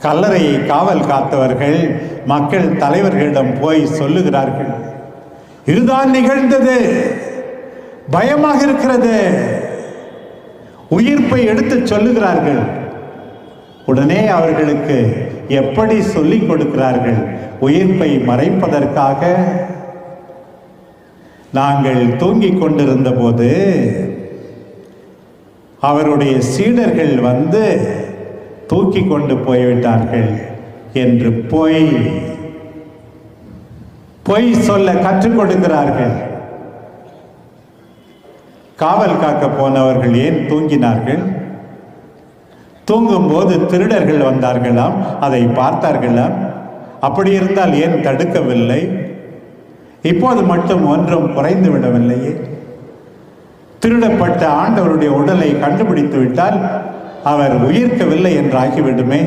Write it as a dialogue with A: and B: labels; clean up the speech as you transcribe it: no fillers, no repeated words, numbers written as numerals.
A: கல்லறையை காவல் காத்தவர்கள் மக்கள் தலைவர்களிடம் போய் சொல்லுகிறார்கள், இதுதான் நிகழ்ந்தது, பயமாக இருக்கிறது. உயிர்ப்பை எடுத்து சொல்லுகிறார்கள். உடனே அவர்களுக்கு எப்படி சொல்லிக் கொடுக்கிறார்கள்? உயிர்ப்பை மறைப்பதற்காக. நாங்கள் தூங்கிக் கொண்டிருந்த போது அவருடைய சீடர்கள் வந்து தூக்கி கொண்டு போய்விட்டார்கள் என்று பொய் சொல்ல கற்றுக் கொடுக்கிறார்கள். காவல் காக்க போனவர்கள் ஏன் தூங்கினார்கள்? தூங்கும்போது திருடர்கள் வந்தார்களாம், அதை பார்த்தார்களாம். அப்படி இருந்தால் ஏன் தடுக்கவில்லை? இப்போது மட்டும் ஒன்றும் குறைந்து விடவில்லையே. திருடப்பட்ட ஆண்டவருடைய உடலை கண்டுபிடித்து விட்டால் அவர் உயிர்க்கவில்லை என்று ஆகிவிடுமே.